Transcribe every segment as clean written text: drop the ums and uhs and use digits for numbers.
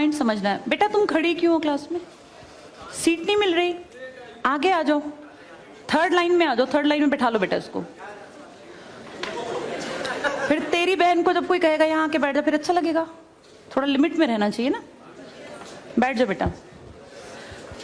Point समझना है। बेटा तुम खड़ी क्यों हो क्लास में? सीट नहीं मिल रही, आगे आ जाओ, थर्ड लाइन में आ जाओ, थर्ड लाइन में बैठा लो बेटा इसको। फिर तेरी बहन को जब कोई कहेगा यहाँ आके बैठ जा, फिर अच्छा लगेगा? थोड़ा लिमिट में रहना चाहिए ना। बैठ जाओ बेटा।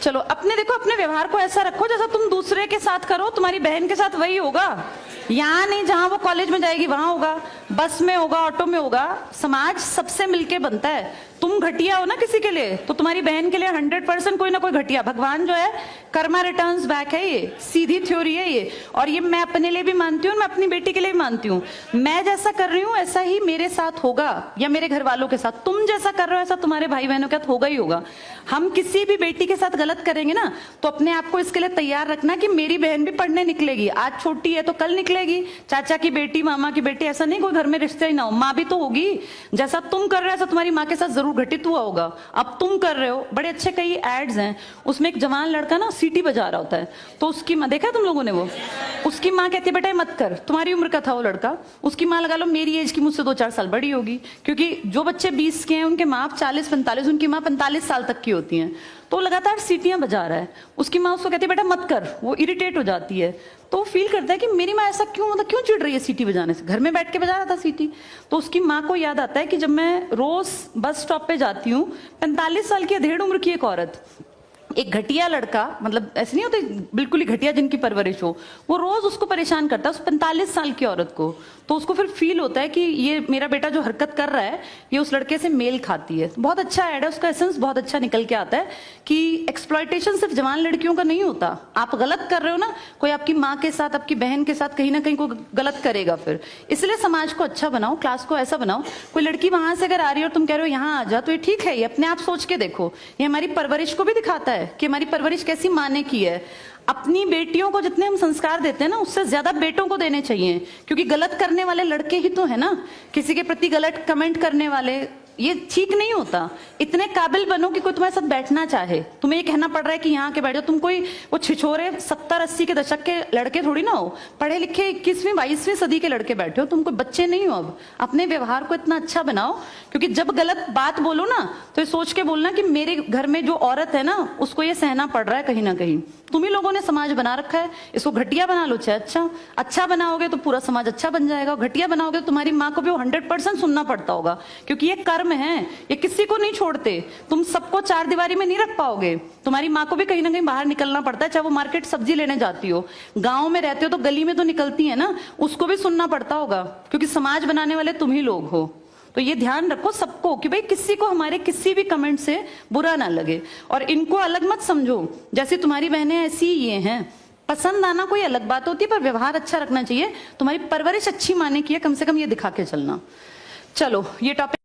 चलो अपने देखो, अपने व्यवहार को ऐसा रखो जैसा तुम दूसरे के साथ करो, तुम्हारी बहन के साथ वही होगा। यहाँ नहीं, जहां वो कॉलेज में जाएगी वहां होगा, बस में होगा, ऑटो में होगा। समाज सबसे मिलके बनता है। तुम घटिया हो ना किसी के लिए, तो तुम्हारी बहन के लिए 100% कोई ना कोई घटिया। भगवान जो है कर्मा रिटर्न्स बैक है, ये सीधी थ्योरी है ये। और ये मैं अपने लिए भी मानती हूँ, मैं अपनी बेटी के लिए भी मानती हूँ। मैं जैसा कर रही हूँ ऐसा ही मेरे साथ होगा, या मेरे घर वालों के साथ। तुम जैसा कर रहे हो ऐसा तुम्हारे भाई बहनों के साथ होगा ही होगा। हम किसी भी बेटी के साथ गलत करेंगे ना, तो अपने आप को इसके लिए तैयार रखना कि मेरी बहन भी पढ़ने निकलेगी। आज छोटी है तो कल निकलेगी। चाचा की बेटी, मामा की बेटी, ऐसा नहीं कोई घर में रिश्ते ही ना हो, माँ भी तो होगी। जैसा तुम कर रहे हो ऐसा तुम्हारी माँ के साथ जरूर घटित हुआ होगा। अब तुम कर रहे हो, बड़े अच्छे कई एड्स हैं, उसमें एक जवान लड़का ना सीटी बजा रहा होता है, तो उसकी माँ, देखा तुम लोगों ने वो, उसकी माँ कहती है बेटा मत कर। तुम्हारी उम्र का था वो लड़का, उसकी माँ लगा लो मेरी एज की मुझसे 2-4 साल बड़ी होगी, क्योंकि जो बच्चे 20 के हैं उनके माँ 40-45, उनकी माँ 45 साल तक की होती हैं। तो लगातार सीटियां बजा रहा है, उसकी माँ उसको कहती है बेटा मत कर, वो इरिटेट हो जाती है। तो वो फील करता है कि मेरी माँ ऐसा क्यों, मतलब क्यों चिढ़ रही है सीटी बजाने से, घर में बैठ के बजा रहा था सीटी। तो उसकी माँ को याद आता है कि जब मैं रोज बस स्टॉप पे जाती हूँ, 45 साल की अधेड़ उम्र की एक औरत, एक घटिया लड़का, मतलब ऐसे नहीं होते बिल्कुल ही घटिया जिनकी परवरिश हो, वो रोज उसको परेशान करता है, उस 45 साल की औरत को। तो उसको फिर फील होता है कि ये मेरा बेटा जो हरकत कर रहा है ये उस लड़के से मेल खाती है। बहुत अच्छा ऐड है, उसका एसेंस बहुत अच्छा निकल के आता है कि एक्सप्लॉयटेशन सिर्फ जवान लड़कियों का नहीं होता। आप गलत कर रहे हो ना, कोई आपकी माँ के साथ, आपकी बहन के साथ कहीं ना कहीं कोई गलत करेगा फिर। इसलिए समाज को अच्छा बनाओ, क्लास को ऐसा बनाओ, कोई लड़की वहां से अगर आ रही है और तुम कह रहे हो यहाँ आ जा, तो ये ठीक है, ये अपने आप सोच के देखो, ये हमारी परवरिश को भी दिखाता है कि हमारी परवरिश कैसी माँ ने की है। अपनी बेटियों को जितने हम संस्कार देते हैं ना, उससे ज्यादा बेटों को देने चाहिए, क्योंकि गलत करने वाले लड़के ही तो है ना, किसी के प्रति गलत कमेंट करने वाले। ये ठीक नहीं होता। इतने काबिल बनो कि कोई तुम्हारे साथ बैठना चाहे। तुम्हें ये कहना पड़ रहा है कि यहाँ के बैठ जाओ, तुम कोई वो छिछोरे 70-80 के दशक के लड़के थोड़ी ना हो, पढ़े लिखे 21वीं-22वीं सदी के लड़के बैठे हो, तुम कोई बच्चे नहीं हो। अब अपने व्यवहार को इतना अच्छा बनाओ, क्योंकि जब गलत बात बोलो ना तो ये सोच के बोलना कि मेरे घर में जो औरत है ना उसको ये सहना पड़ रहा है कहीं ना कहीं। तुम ही लोगों ने समाज बना रखा है, इसको घटिया बना लो चाहे अच्छा बनाओगे तो पूरा समाज अच्छा बन जाएगा। घटिया बनाओगे तो तुम्हारी माँ को भी 100% सुनना पड़ता होगा, क्योंकि ये कर्म है, ये किसी को नहीं छोड़ते। तुम सबको 4 दीवारी में नहीं रख पाओगे, तुम्हारी माँ को भी कहीं ना कहीं बाहर निकलना पड़ता है। चाहे वो मार्केट सब्जी लेने जाती हो, गाँव में रहते हो तो गली में तो निकलती है ना, उसको भी सुनना पड़ता होगा, क्योंकि समाज बनाने वाले तुम ही लोग हो। तो ये ध्यान रखो सबको कि भाई किसी को हमारे किसी भी कमेंट से बुरा ना लगे, और इनको अलग मत समझो। जैसे तुम्हारी बहनें ऐसी ही ये हैं, पसंद आना कोई अलग बात होती है, पर व्यवहार अच्छा रखना चाहिए। तुम्हारी परवरिश अच्छी माने की है, कम से कम ये दिखा के चलना। चलो ये टॉपिक